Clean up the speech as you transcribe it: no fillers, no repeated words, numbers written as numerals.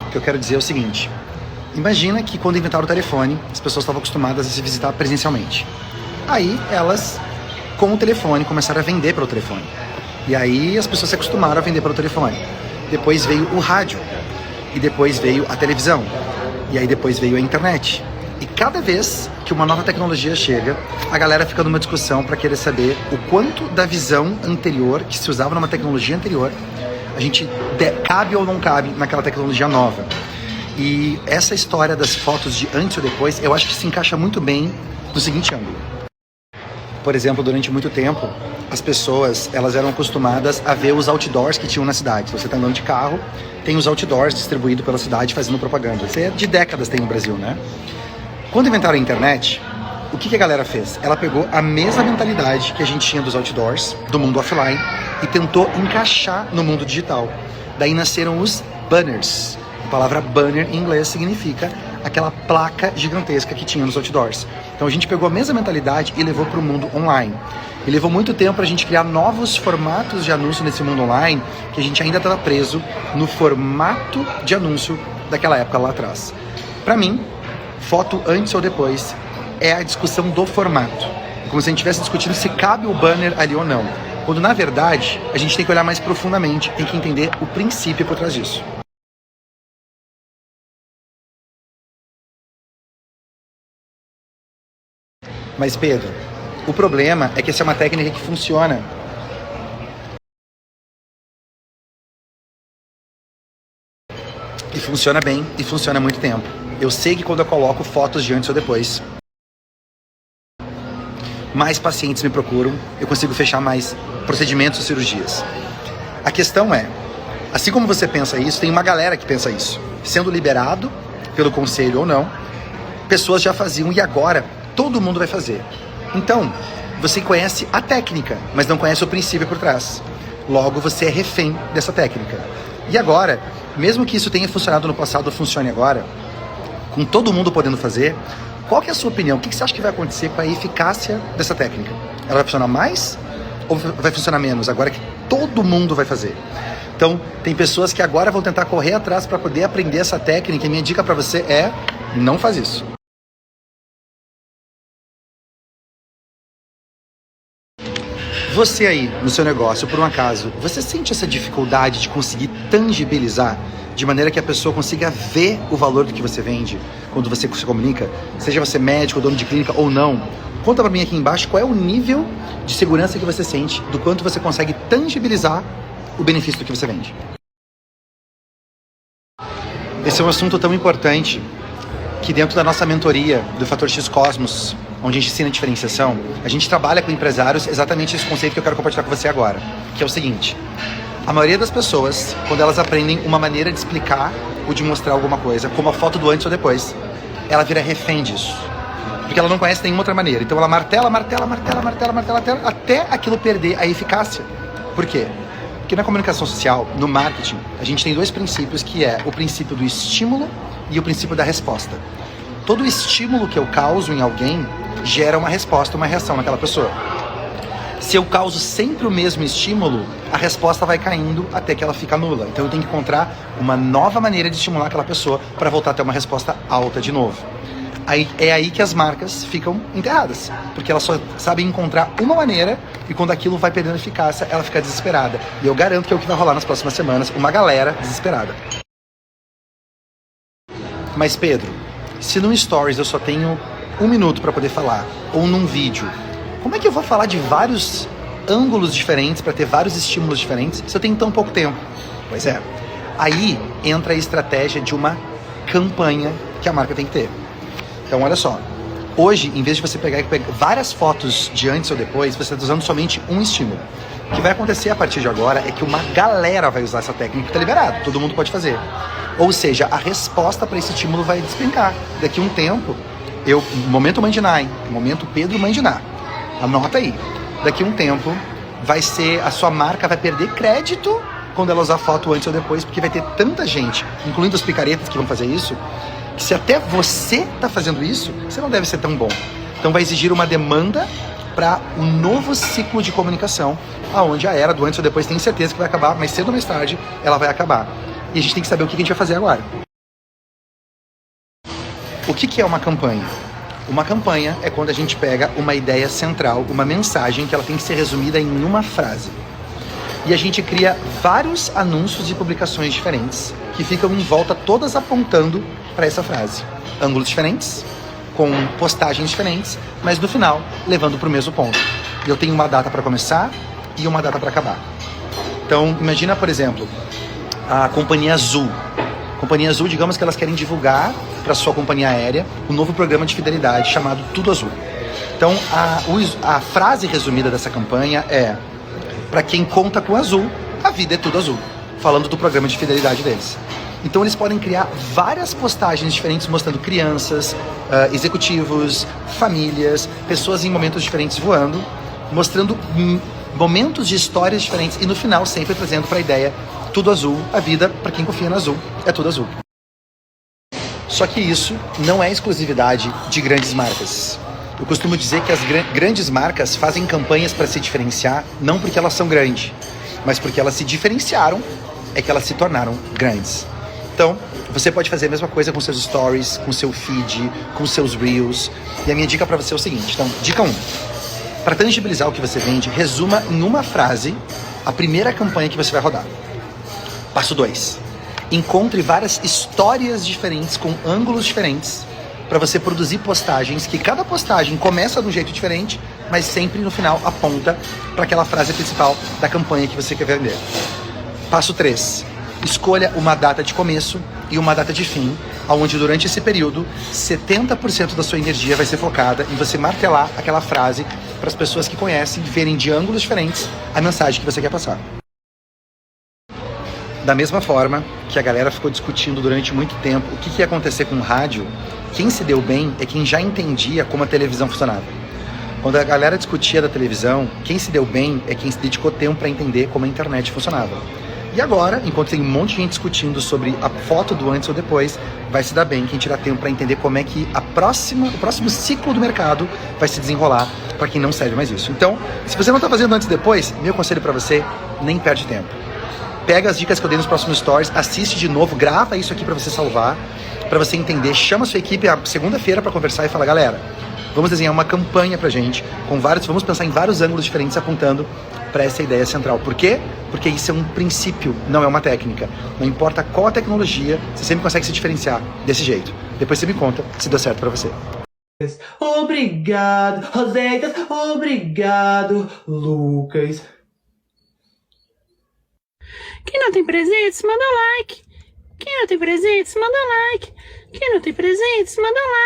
O que eu quero dizer é o seguinte: imagina que quando inventaram o telefone, as pessoas estavam acostumadas a se visitar presencialmente. Aí elas, com o telefone, começaram a vender pelo telefone. E aí as pessoas se acostumaram a vender pelo telefone. Depois veio o rádio. E depois veio a televisão. E aí depois veio a internet. E cada vez que uma nova tecnologia chega, a galera fica numa discussão para querer saber o quanto da visão anterior, que se usava numa tecnologia anterior, a gente cabe ou não cabe naquela tecnologia nova. E essa história das fotos de antes ou depois, eu acho que se encaixa muito bem no seguinte ângulo. Por exemplo, durante muito tempo, as pessoas elas eram acostumadas a ver os outdoors que tinham na cidade. Se você está andando de carro, tem os outdoors distribuídos pela cidade fazendo propaganda. Isso é de décadas tem no Brasil, né? Quando inventaram a internet, o que a galera fez? Ela pegou a mesma mentalidade que a gente tinha dos outdoors, do mundo offline, e tentou encaixar no mundo digital. Daí nasceram os banners. A palavra banner em inglês significa aquela placa gigantesca que tinha nos outdoors. Então a gente pegou a mesma mentalidade e levou para o mundo online. E levou muito tempo para a gente criar novos formatos de anúncio nesse mundo online, que a gente ainda estava preso no formato de anúncio daquela época lá atrás. Para mim, foto antes ou depois é a discussão do formato. Como se a gente estivesse discutindo se cabe o banner ali ou não. Quando na verdade a gente tem que olhar mais profundamente, tem que entender o princípio por trás disso. Mas Pedro, o problema é que essa é uma técnica que funciona. E funciona bem, e funciona há muito tempo. Eu sei que quando eu coloco fotos de antes ou depois, mais pacientes me procuram, eu consigo fechar mais procedimentos e cirurgias. A questão é, assim como você pensa isso, tem uma galera que pensa isso. Sendo liberado pelo conselho ou não, pessoas já faziam e agora todo mundo vai fazer. Então, você conhece a técnica, mas não conhece o princípio por trás. Logo, você é refém dessa técnica. E agora, mesmo que isso tenha funcionado no passado ou funcione agora, com todo mundo podendo fazer, qual que é a sua opinião? O que você acha que vai acontecer com a eficácia dessa técnica? Ela vai funcionar mais ou vai funcionar menos, agora que todo mundo vai fazer? Então, tem pessoas que agora vão tentar correr atrás para poder aprender essa técnica, e minha dica para você é: não faz isso. Você aí, no seu negócio, por um acaso, você sente essa dificuldade de conseguir tangibilizar de maneira que a pessoa consiga ver o valor do que você vende quando você se comunica? Seja você médico, dono de clínica ou não. Conta pra mim aqui embaixo qual é o nível de segurança que você sente, do quanto você consegue tangibilizar o benefício do que você vende. Esse é um assunto tão importante que dentro da nossa mentoria do Fator X Cosmos, onde a gente ensina a diferenciação, a gente trabalha com empresários exatamente esse conceito que eu quero compartilhar com você agora, que é o seguinte: a maioria das pessoas, quando elas aprendem uma maneira de explicar ou de mostrar alguma coisa, como a foto do antes ou depois, ela vira refém disso, porque ela não conhece nenhuma outra maneira. Então ela martela até aquilo perder a eficácia. Por quê? Porque na comunicação social, no marketing, a gente tem dois princípios, que é o princípio do estímulo e o princípio da resposta. Todo estímulo que eu causo em alguém gera uma resposta, uma reação naquela pessoa. Se eu causo sempre o mesmo estímulo, a resposta vai caindo até que ela fica nula. Então eu tenho que encontrar uma nova maneira de estimular aquela pessoa para voltar a ter uma resposta alta de novo. É aí que as marcas ficam enterradas, porque elas só sabem encontrar uma maneira, e quando aquilo vai perdendo eficácia, ela fica desesperada. E eu garanto que é o que vai rolar nas próximas semanas, uma galera desesperada. Mas Pedro, se num Stories eu só tenho 1 minuto para poder falar, ou num vídeo, como é que eu vou falar de vários ângulos diferentes para ter vários estímulos diferentes se eu tenho tão pouco tempo? Pois é, aí entra a estratégia de uma campanha que a marca tem que ter. Então olha só, hoje, em vez de você pegar várias fotos de antes ou depois, você está usando somente um estímulo. O que vai acontecer a partir de agora é que uma galera vai usar essa técnica, que está liberado, todo mundo pode fazer. Ou seja, a resposta para esse estímulo vai despencar. Daqui a um tempo, momento Mandiná, hein? Momento Pedro Mandiná. Anota aí. Daqui a um tempo, a sua marca vai perder crédito quando ela usar foto antes ou depois, porque vai ter tanta gente, incluindo os picaretas que vão fazer isso, que se até você está fazendo isso, você não deve ser tão bom. Então vai exigir uma demanda para um novo ciclo de comunicação, aonde a era do antes ou depois tem certeza que vai acabar, mas cedo ou mais tarde ela vai acabar. E a gente tem que saber o que a gente vai fazer agora. O que é uma campanha? Uma campanha é quando a gente pega uma ideia central, uma mensagem que ela tem que ser resumida em uma frase. E a gente cria vários anúncios e publicações diferentes que ficam em volta, todas apontando para essa frase. Ângulos diferentes, com postagens diferentes, mas no final levando para o mesmo ponto. Eu tenho uma data para começar e uma data para acabar. Então, imagina, por exemplo, a Companhia Azul. Companhia Azul, digamos que elas querem divulgar para sua companhia aérea um novo programa de fidelidade chamado Tudo Azul. Então, a frase resumida dessa campanha é: para quem conta com azul, a vida é tudo azul. Falando do programa de fidelidade deles. Então, eles podem criar várias postagens diferentes mostrando crianças, executivos, famílias, pessoas em momentos diferentes voando, mostrando momentos de histórias diferentes e no final sempre trazendo para a ideia: tudo azul, a vida, para quem confia no azul, é tudo azul. Só que isso não é exclusividade de grandes marcas. Eu costumo dizer que as grandes marcas fazem campanhas para se diferenciar, não porque elas são grandes, mas porque elas se diferenciaram, é que elas se tornaram grandes. Então, você pode fazer a mesma coisa com seus stories, com seu feed, com seus reels. E a minha dica para você é o seguinte. Então, dica 1. Para tangibilizar o que você vende, resuma em uma frase a primeira campanha que você vai rodar. Passo 2. Encontre várias histórias diferentes com ângulos diferentes para você produzir postagens que cada postagem começa de um jeito diferente, mas sempre no final aponta para aquela frase principal da campanha que você quer vender. Passo 3. Escolha uma data de começo e uma data de fim, onde durante esse período 70% da sua energia vai ser focada em você martelar aquela frase para as pessoas que conhecem verem de ângulos diferentes a mensagem que você quer passar. Da mesma forma que a galera ficou discutindo durante muito tempo o que ia acontecer com o rádio, quem se deu bem é quem já entendia como a televisão funcionava. Quando a galera discutia da televisão, quem se deu bem é quem se dedicou tempo para entender como a internet funcionava. E agora, enquanto tem um monte de gente discutindo sobre a foto do antes ou depois, vai se dar bem quem tirar tempo para entender como é que o próximo ciclo do mercado vai se desenrolar para quem não serve mais isso. Então, se você não está fazendo antes e depois, meu conselho para você, nem perde tempo. Pega as dicas que eu dei nos próximos stories, assiste de novo, grava isso aqui para você salvar, para você entender, chama a sua equipe a segunda-feira para conversar e fala: galera, vamos desenhar uma campanha pra gente, vamos pensar em vários ângulos diferentes apontando para essa ideia central. Por quê? Porque isso é um princípio, não é uma técnica. Não importa qual a tecnologia, você sempre consegue se diferenciar desse jeito. Depois você me conta se deu certo para você. Obrigado, Roseitas, obrigado, Lucas. Quem não tem presentes, manda like. Quem não tem presentes, manda like. Quem não tem presentes, manda like.